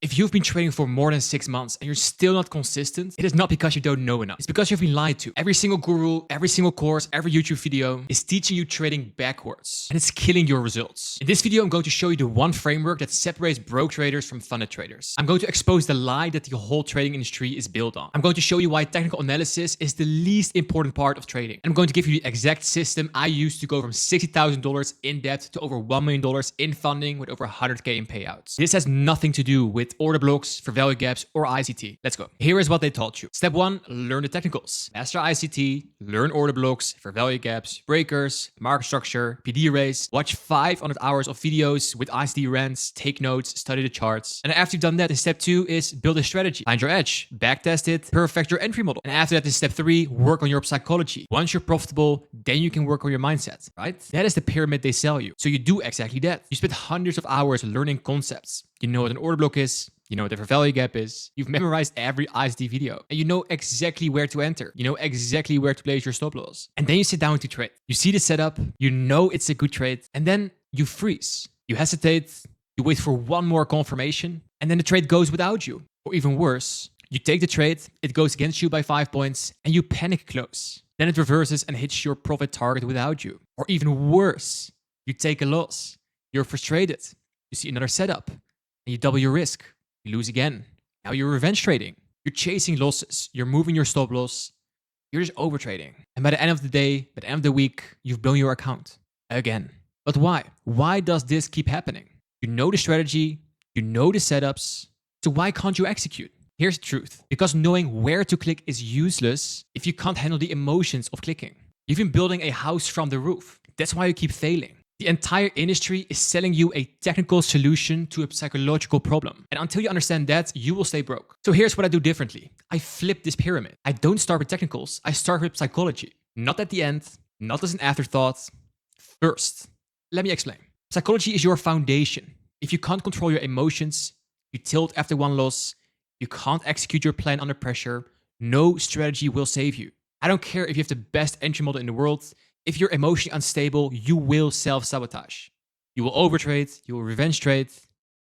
If you've been trading for more than 6 months and you're still not consistent, it is not because you don't know enough. It's because you've been lied to. Every single guru, every single course, every YouTube video is teaching you trading backwards, and it's killing your results. In this video, I'm going to show you the one framework that separates broke traders from funded traders. I'm going to expose the lie that the whole trading industry is built on. I'm going to show you why technical analysis is the least important part of trading. And I'm going to give you the exact system I used to go from $60,000 in debt to over $1 million in funding with over 100K in payouts. This has nothing to do with order blocks, fair value gaps, or ICT. Let's go. Here is what they taught you. Step 1, learn the technicals. Master ICT, learn order blocks, fair value gaps, breakers, market structure, PD race, watch 500 hours of videos with ICT rants, take notes, study the charts. And after you've done that, then step 2 is build a strategy. Find your edge, backtest it, perfect your entry model. And after that is step 3, work on your psychology. Once you're profitable, then you can work on your mindset, right? That is the pyramid they sell you. So you do exactly that. You spend hundreds of hours learning concepts. You know what an order block is. You know what the fair value gap is. You've memorized every ICT video. And you know exactly where to enter. You know exactly where to place your stop loss. And then you sit down to trade. You see the setup. You know it's a good trade. And then you freeze. You hesitate. You wait for one more confirmation. And then the trade goes without you. Or even worse, you take the trade. It goes against you by 5 points. And you panic close. Then it reverses and hits your profit target without you. Or even worse, you take a loss. You're frustrated. You see another setup. And you double your risk. You lose again. Now you're revenge trading. You're chasing losses. You're moving your stop loss. You're just over trading. And by the end of the day, by the end of the week, you've blown your account again. But why? Why does this keep happening? You know the strategy. You know the setups. So why can't you execute? Here's the truth. Because knowing where to click is useless if you can't handle the emotions of clicking. You've been building a house from the roof. That's why you keep failing. The entire industry is selling you a technical solution to a psychological problem. And until you understand that, you will stay broke. So here's what I do differently. I flip this pyramid. I don't start with technicals. I start with psychology. Not at the end, not as an afterthought. First, let me explain. Psychology is your foundation. If you can't control your emotions, you tilt after one loss, you can't execute your plan under pressure, no strategy will save you. I don't care if you have the best entry model in the world. If you're emotionally unstable, you will self-sabotage. You will overtrade, you will revenge trade,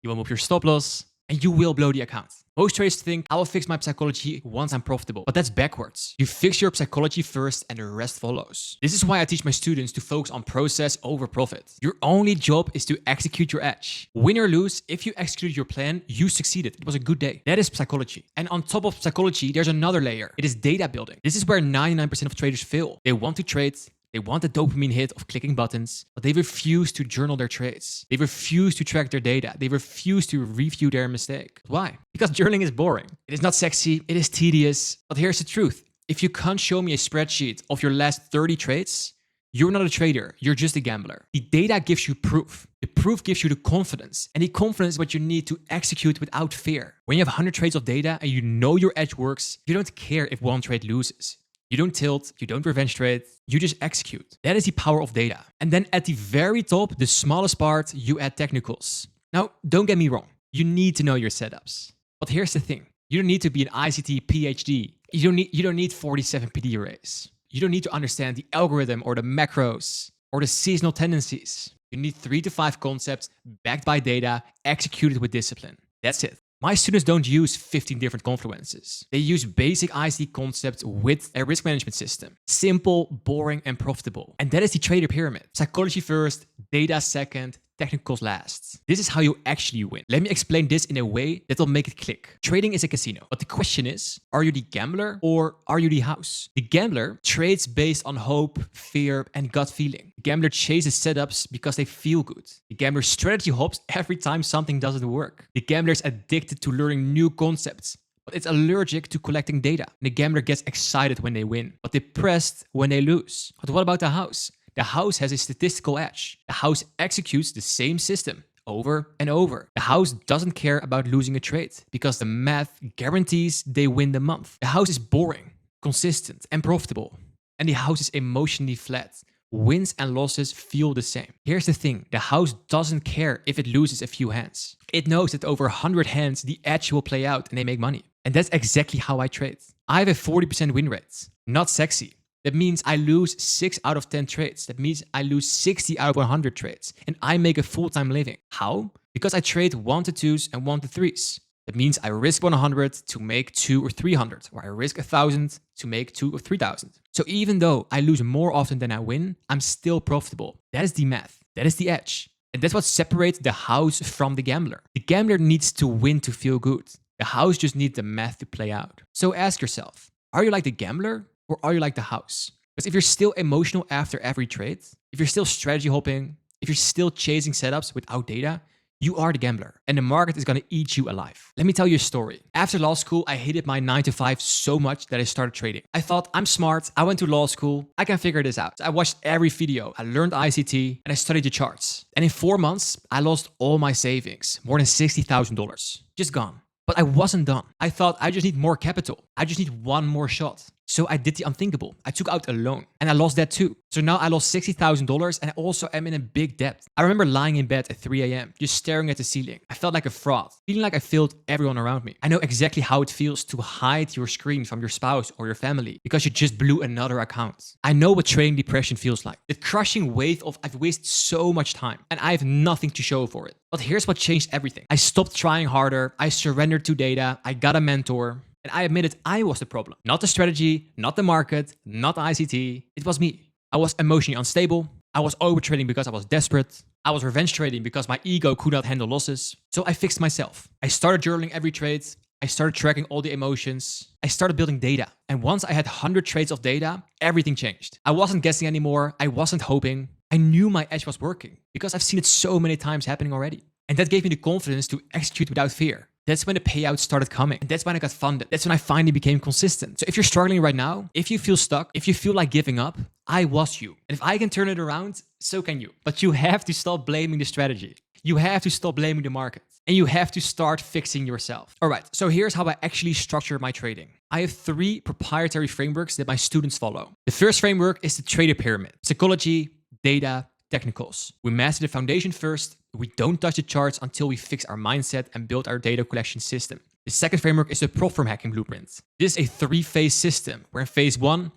you will move your stop loss, and you will blow the account. Most traders think, I will fix my psychology once I'm profitable. But that's backwards. You fix your psychology first and the rest follows. This is why I teach my students to focus on process over profit. Your only job is to execute your edge. Win or lose, if you executed your plan, you succeeded. It was a good day. That is psychology. And on top of psychology, there's another layer. It is data building. This is where 99% of traders fail. They want to trade. They want the dopamine hit of clicking buttons, but they refuse to journal their trades. They refuse to track their data. They refuse to review their mistake. Why? Because journaling is boring. It is not sexy. It is tedious. But here's the truth. If you can't show me a spreadsheet of your last 30 trades, you're not a trader. You're just a gambler. The data gives you proof. The proof gives you the confidence. And the confidence is what you need to execute without fear. When you have 100 trades of data and you know your edge works, you don't care if one trade loses. You don't tilt, you don't revenge trade, you just execute. That is the power of data. And then at the very top, the smallest part, you add technicals. Now, don't get me wrong. You need to know your setups. But here's the thing. You don't need to be an ICT PhD. You don't need 47 PD arrays. You don't need to understand the algorithm or the macros or the seasonal tendencies. You need 3 to 5 concepts backed by data, executed with discipline. That's it. My students don't use 15 different confluences. They use basic ICT concepts with a risk management system. Simple, boring, and profitable. And that is the trader pyramid. Psychology first, data second, technicals last. This is how you actually win. Let me explain this in a way that will make it click. Trading is a casino. But the question is, are you the gambler or are you the house? The gambler trades based on hope, fear, and gut feeling. The gambler chases setups because they feel good. The gambler strategy hops every time something doesn't work. The gambler is addicted to learning new concepts, but it's allergic to collecting data. And the gambler gets excited when they win, but depressed when they lose. But what about the house? The house has a statistical edge. The house executes the same system over and over. The house doesn't care about losing a trade because the math guarantees they win the month. The house is boring, consistent, and profitable. And the house is emotionally flat. Wins and losses feel the same. Here's the thing. The house doesn't care if it loses a few hands. It knows that over 100 hands, the edge will play out and they make money. And that's exactly how I trade. I have a 40% win rate. Not sexy. That means I lose 6 out of 10 trades. That means I lose 60 out of 100 trades. And I make a full-time living. How? Because I trade 1 to 2s and 1 to 3s. That means I risk 100 to make 2 or 300, or I risk 1,000 to make 2 or 3,000. So even though I lose more often than I win, I'm still profitable. That is the math. That is the edge. And that's what separates the house from the gambler. The gambler needs to win to feel good. The house just needs the math to play out. So ask yourself, are you like the gambler or are you like the house? Because if you're still emotional after every trade, if you're still strategy hopping, if you're still chasing setups without data, you are the gambler and the market is going to eat you alive. Let me tell you a story. After law school, I hated my 9 to 5 so much that I started trading. I thought, I'm smart. I went to law school. I can figure this out. So I watched every video. I learned ICT and I studied the charts. And in 4 months, I lost all my savings, more than $60,000. Just gone. But I wasn't done. I thought I just need more capital. I just need one more shot. So I did the unthinkable. I took out a loan and I lost that too. So now I lost $60,000 and I also am in a big debt. I remember lying in bed at 3 a.m. just staring at the ceiling. I felt like a fraud, feeling like I failed everyone around me. I know exactly how it feels to hide your screen from your spouse or your family because you just blew another account. I know what trading depression feels like. The crushing weight of I've wasted so much time and I have nothing to show for it. But here's what changed everything. I stopped trying harder. I surrendered to data. I got a mentor. And I admitted I was the problem. Not the strategy, not the market, not ICT. It was me. I was emotionally unstable. I was overtrading because I was desperate. I was revenge trading because my ego could not handle losses. So I fixed myself. I started journaling every trade. I started tracking all the emotions. I started building data. And once I had 100 trades of data, everything changed. I wasn't guessing anymore. I wasn't hoping. I knew my edge was working because I've seen it so many times happening already. And that gave me the confidence to execute without fear. That's when the payouts started coming. And that's when I got funded. That's when I finally became consistent. So if you're struggling right now, if you feel stuck, if you feel like giving up, I was you. And if I can turn it around, so can you. But you have to stop blaming the strategy. You have to stop blaming the market. And you have to start fixing yourself. All right, so here's how I actually structure my trading. I have 3 proprietary frameworks that my students follow. The first framework is the trader pyramid. Psychology, data, technicals. We master the foundation first. We don't touch the charts until we fix our mindset and build our data collection system. The second framework is the prop firm hacking blueprint. This is a 3-phase system where in phase 1,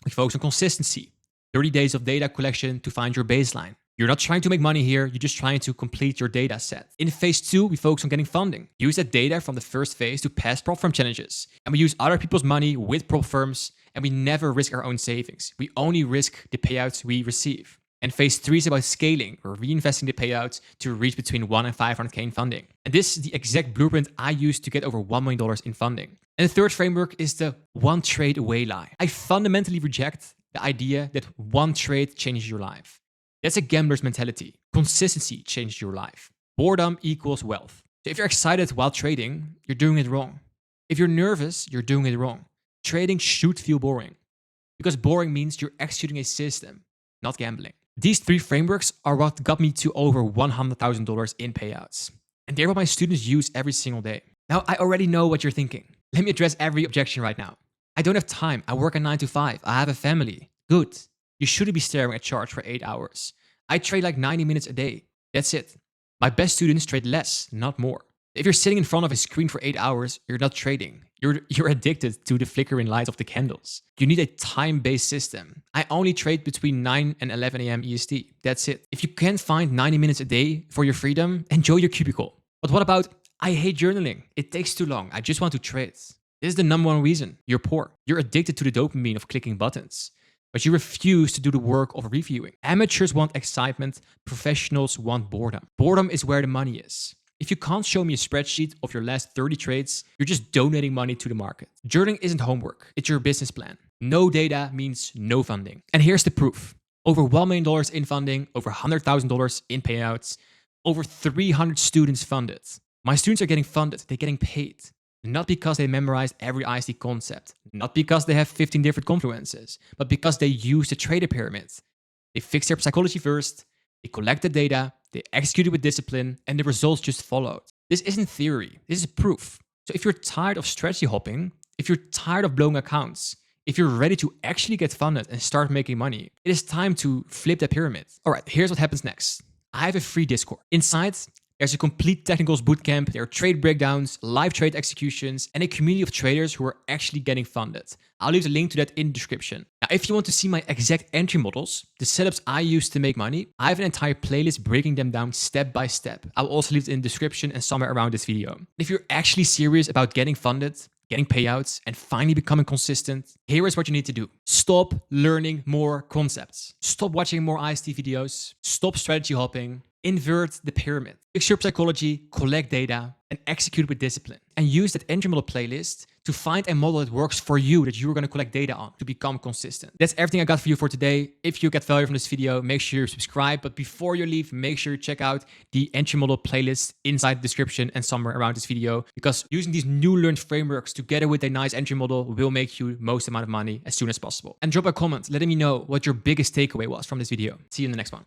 we focus on consistency. 30 days of data collection to find your baseline. You're not trying to make money here, you're just trying to complete your data set. In phase 2, we focus on getting funding. Use that data from the first phase to pass prop firm challenges. And we use other people's money with prop firms, and we never risk our own savings. We only risk the payouts we receive. And phase 3 is about scaling. We're reinvesting the payouts to reach between 1 and 500K in funding. And this is the exact blueprint I used to get over $1 million in funding. And the third framework is the one trade away lie. I fundamentally reject the idea that one trade changes your life. That's a gambler's mentality. Consistency changes your life. Boredom equals wealth. So if you're excited while trading, you're doing it wrong. If you're nervous, you're doing it wrong. Trading should feel boring. Because boring means you're executing a system, not gambling. These 3 frameworks are what got me to over $100,000 in payouts. And they're what my students use every single day. Now, I already know what you're thinking. Let me address every objection right now. I don't have time. I work a 9 to 5. I have a family. Good. You shouldn't be staring at charts for 8 hours. I trade like 90 minutes a day. That's it. My best students trade less, not more. If you're sitting in front of a screen for 8 hours, you're not trading. You're addicted to the flickering lights of the candles. You need a time-based system. I only trade between 9 and 11 a.m. EST. That's it. If you can't find 90 minutes a day for your freedom, enjoy your cubicle. But what about, I hate journaling. It takes too long. I just want to trade. This is the number 1 reason. You're poor. You're addicted to the dopamine of clicking buttons. But you refuse to do the work of reviewing. Amateurs want excitement. Professionals want boredom. Boredom is where the money is. If you can't show me a spreadsheet of your last 30 trades, you're just donating money to the market. Journaling isn't homework, it's your business plan. No data means no funding. And here's the proof. Over $1 million in funding, over $100,000 in payouts, over 300 students funded. My students are getting funded, they're getting paid. Not because they memorized every IC concept, not because they have 15 different confluences, but because they use the trader pyramid. They fix their psychology first, they collect the data, they executed with discipline, and the results just followed. This isn't theory, this is proof. So if you're tired of strategy hopping, if you're tired of blowing accounts, if you're ready to actually get funded and start making money, it is time to flip the pyramid. All right, here's what happens next. I have a free Discord. Inside, There's a complete technicals bootcamp, there are trade breakdowns, live trade executions, and a community of traders who are actually getting funded. I'll leave the link to that in the description. Now, if you want to see my exact entry models, the setups I use to make money, I have an entire playlist breaking them down step by step. I'll also leave it in the description and somewhere around this video. If you're actually serious about getting funded, getting payouts, and finally becoming consistent, here is what you need to do. Stop learning more concepts. Stop watching more IST videos. Stop strategy hopping. Invert the pyramid. Fix your psychology, collect data, and execute with discipline. And use that entry model playlist to find a model that works for you, that you're going to collect data on to become consistent. That's everything I got for you for today. If you get value from this video, make sure you subscribe. But before you leave, make sure you check out the entry model playlist inside the description and somewhere around this video, because using these new learned frameworks together with a nice entry model will make you most amount of money as soon as possible. And drop a comment letting me know what your biggest takeaway was from this video. See you in the next one.